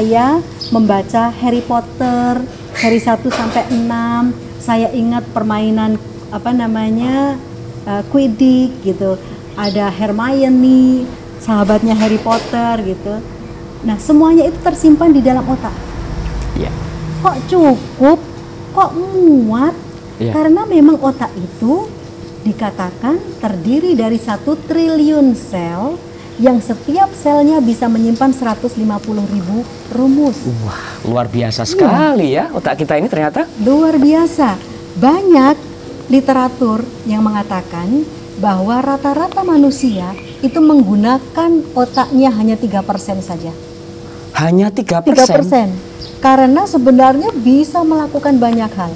saya membaca Harry Potter seri 1 sampai 6. Saya ingat permainan Quidditch gitu. Ada Hermione, sahabatnya Harry Potter gitu. Nah, semuanya itu tersimpan di dalam otak. Iya. Kok cukup? Kok muat? Iya. Karena memang otak itu dikatakan terdiri dari 1 triliun sel yang setiap selnya bisa menyimpan 150.000 rumus. Wah, luar biasa sekali ya otak kita ini ternyata. Luar biasa. Banyak literatur yang mengatakan bahwa rata-rata manusia itu menggunakan otaknya hanya 3% saja. Hanya 3%? 3%. Karena sebenarnya bisa melakukan banyak hal.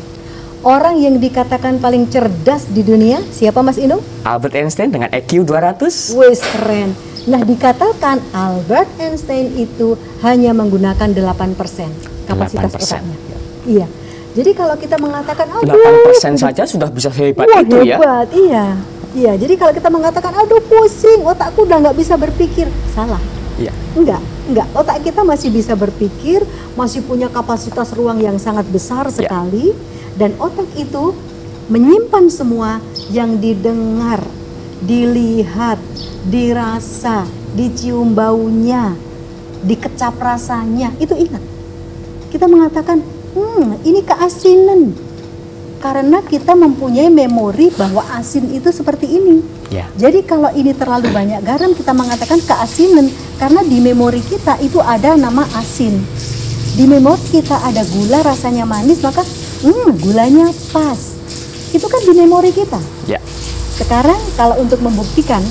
Orang yang dikatakan paling cerdas di dunia, siapa Mas Inung? Albert Einstein dengan IQ 200. Wes, keren. Nah, dikatakan Albert Einstein itu hanya menggunakan 8% kapasitas 8%. otaknya. Iya. Jadi kalau kita mengatakan 8% saja sudah bisa hebat itu ya. Hebat, iya. Iya, jadi kalau kita mengatakan aduh pusing, otakku udah nggak bisa berpikir, salah. Iya. Enggak. Otak kita masih bisa berpikir, masih punya kapasitas ruang yang sangat besar sekali, dan otak itu menyimpan semua yang didengar, dilihat, dirasa, dicium baunya, dikecap rasanya, itu ingat. Kita mengatakan, ini keasinan. Karena kita mempunyai memori bahwa asin itu seperti ini. Ya. Jadi kalau ini terlalu banyak garam, kita mengatakan keasinan. Karena di memori kita itu ada nama asin. Di memori kita ada gula rasanya manis, maka gulanya pas. Itu kan di memori kita. Ya. Sekarang kalau untuk membuktikan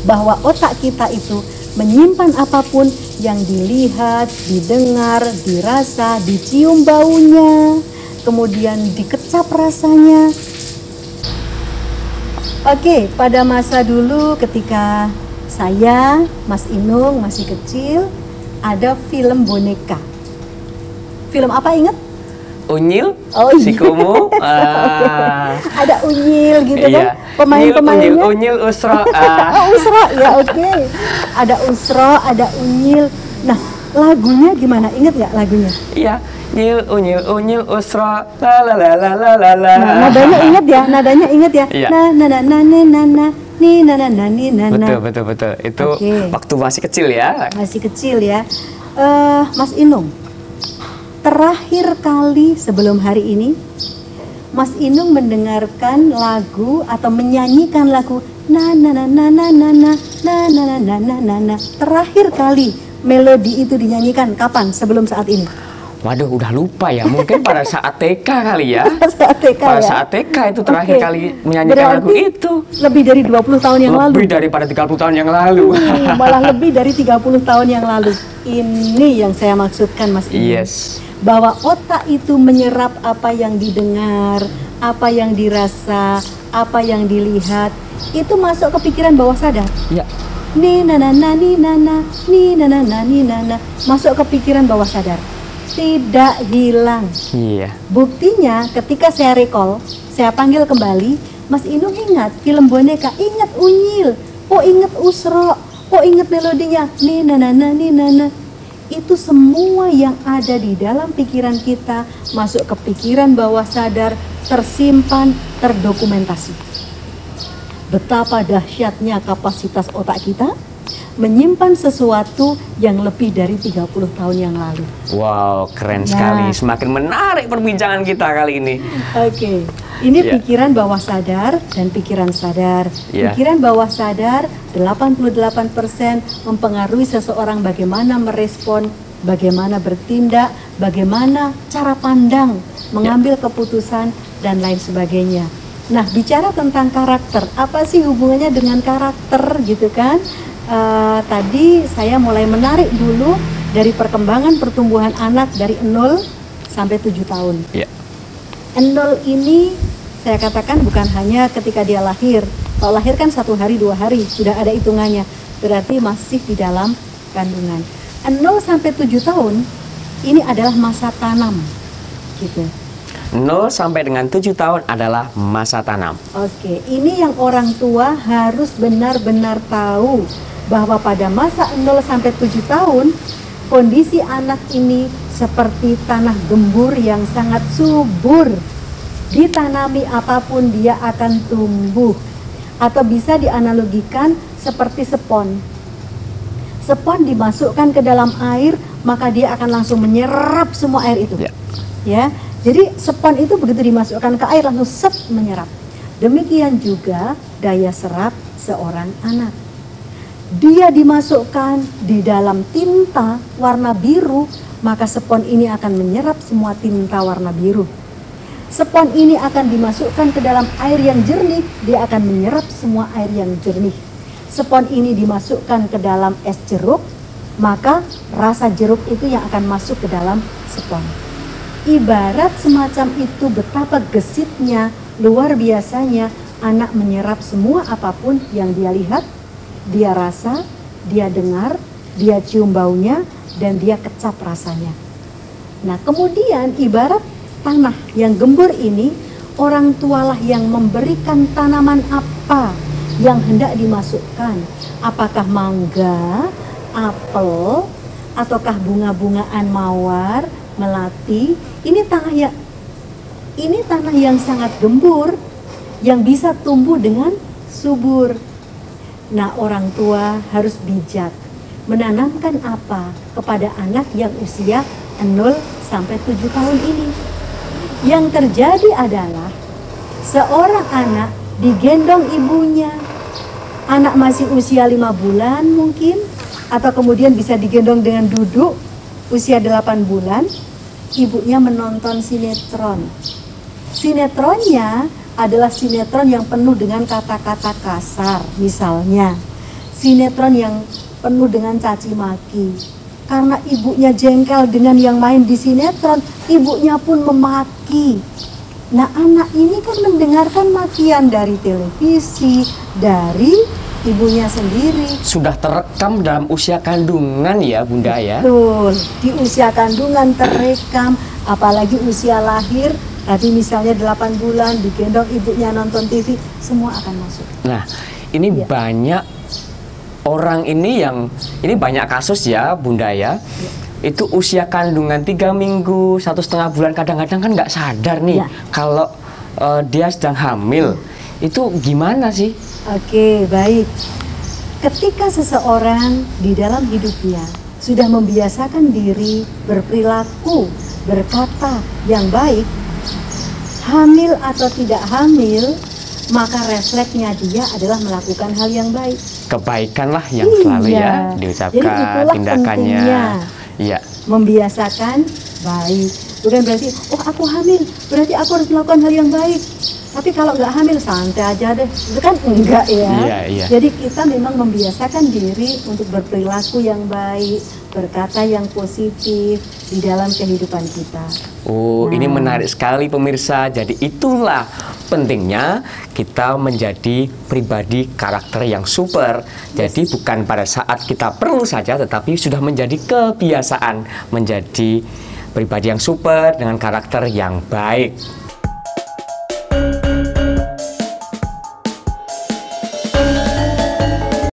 bahwa otak kita itu menyimpan apapun yang dilihat, didengar, dirasa, dicium baunya, kemudian dikecap rasanya. Oke, pada masa dulu ketika saya, Mas Inung masih kecil, ada film boneka. Film apa ingat? Unyil, Oh, iya. Sikumu, Ada Unyil gitu iya. kan? Pemain-pemainnya. Unyil, Usro. Usro, ya oke. Ada Usro, ada Unyil. Nah, lagunya gimana? Ingat nggak lagunya? Iya. Unyil, Usro, la la la la la la la. Nah, nadanya ingat ya? Iya. Betul. Itu waktu masih kecil ya. Masih kecil ya. Mas Inung, terakhir kali sebelum hari ini, Mas Inung mendengarkan lagu atau menyanyikan lagu na na na na na na na na na na na na na. Terakhir kali melodi itu dinyanyikan kapan sebelum saat ini? Waduh, udah lupa ya. Mungkin pada saat TK kali ya. Pada saat TK itu terakhir kali menyanyikan lagu itu. Lebih dari 20 tahun yang lalu. Lebih daripada 30 tahun yang lalu. Malah lebih dari 30 tahun yang lalu. Ini yang saya maksudkan, Mas Inung. Yes. Bahwa otak itu menyerap apa yang didengar, apa yang dirasa, apa yang dilihat, itu masuk ke pikiran bawah sadar. Ya. Ni nana ni nana, ni nana ni nana, masuk ke pikiran bawah sadar. Tidak hilang. Iya. Buktinya ketika saya recall, saya panggil kembali, Mas Inung ingat film boneka, ingat Unyil, oh ingat Usro, oh ingat melodinya, ni nana. Itu semua yang ada di dalam pikiran kita masuk ke pikiran bawah sadar, tersimpan, terdokumentasi. Betapa dahsyatnya kapasitas otak kita menyimpan sesuatu yang lebih dari 30 tahun yang lalu. Wow, keren sekali. Semakin menarik perbincangan kita kali ini. Oke. Ini pikiran bawah sadar dan pikiran sadar. Pikiran bawah sadar 88% mempengaruhi seseorang bagaimana merespon, bagaimana bertindak, bagaimana cara pandang, mengambil keputusan dan lain sebagainya. Nah, bicara tentang karakter, apa sih hubungannya dengan karakter gitu kan? Tadi saya mulai menarik dulu dari perkembangan pertumbuhan anak dari 0 sampai 7 tahun. 0 ini saya katakan bukan hanya ketika dia lahir. Kalau lahir kan 1 hari 2 hari sudah ada hitungannya, berarti masih di dalam kandungan. 0 sampai 7 tahun ini adalah masa tanam gitu. 0 sampai dengan 7 tahun adalah masa tanam. Oke, ini yang orang tua harus benar-benar tahu bahwa pada masa 0 sampai 7 tahun kondisi anak ini seperti tanah gembur yang sangat subur. Ditanami apapun dia akan tumbuh. Atau bisa dianalogikan seperti spons. Spons dimasukkan ke dalam air, maka dia akan langsung menyerap semua air itu. Ya, jadi spons itu begitu dimasukkan ke air langsung set menyerap. Demikian juga daya serap seorang anak. Dia dimasukkan di dalam tinta warna biru, maka spons ini akan menyerap semua tinta warna biru. Spons ini akan dimasukkan ke dalam air yang jernih, dia akan menyerap semua air yang jernih. Spons ini dimasukkan ke dalam es jeruk, maka rasa jeruk itu yang akan masuk ke dalam spons. Ibarat semacam itu, betapa gesitnya, luar biasanya anak menyerap semua apapun yang dia lihat, dia rasa, dia dengar, dia cium baunya, dan dia kecap rasanya. Nah, kemudian ibarat tanah yang gembur ini, orang tualah yang memberikan tanaman apa yang hendak dimasukkan. Apakah mangga, apel, ataukah bunga-bungaan mawar, melati. Ini tanah yang sangat gembur, yang bisa tumbuh dengan subur. Nah, orang tua harus bijak menanamkan apa kepada anak yang usia 0 sampai 7 tahun ini. Yang terjadi adalah seorang anak digendong ibunya. Anak masih usia 5 bulan mungkin, atau kemudian bisa digendong dengan duduk usia 8 bulan. Ibunya menonton sinetron. Sinetronnya adalah sinetron yang penuh dengan kata-kata kasar, misalnya sinetron yang penuh dengan caci maki. Karena ibunya jengkel dengan yang main di sinetron, ibunya pun memaki. Nah, anak ini kan mendengarkan makian dari televisi, dari ibunya sendiri. Sudah terekam dalam usia kandungan ya Bunda ya? Betul, di usia kandungan terekam, apalagi usia lahir. Tadi misalnya 8 bulan digendong ibunya nonton TV, semua akan masuk. Nah, ini banyak orang ini banyak kasus ya Bunda ya. Itu usia kandungan 3 minggu, 1,5 bulan, kadang-kadang kan nggak sadar nih kalau dia sedang hamil. Itu gimana sih? Oke, baik. Ketika seseorang di dalam hidupnya sudah membiasakan diri berperilaku, berkata yang baik, hamil atau tidak hamil, maka refleksnya dia adalah melakukan hal yang baik. Kebaikan lah yang selalu ya diucapkan, tindakannya. Iya. Membiasakan baik. Bukan berarti, oh aku hamil, berarti aku harus melakukan hal yang baik. Tapi kalau nggak hamil, santai aja deh. Itu kan enggak ya. Iya. Jadi kita memang membiasakan diri untuk berperilaku yang baik, berkata yang positif di dalam kehidupan kita. Oh, ini menarik sekali pemirsa. Jadi itulah pentingnya kita menjadi pribadi karakter yang super. Jadi bukan pada saat kita perlu saja, tetapi sudah menjadi kebiasaan menjadi pribadi yang super dengan karakter yang baik.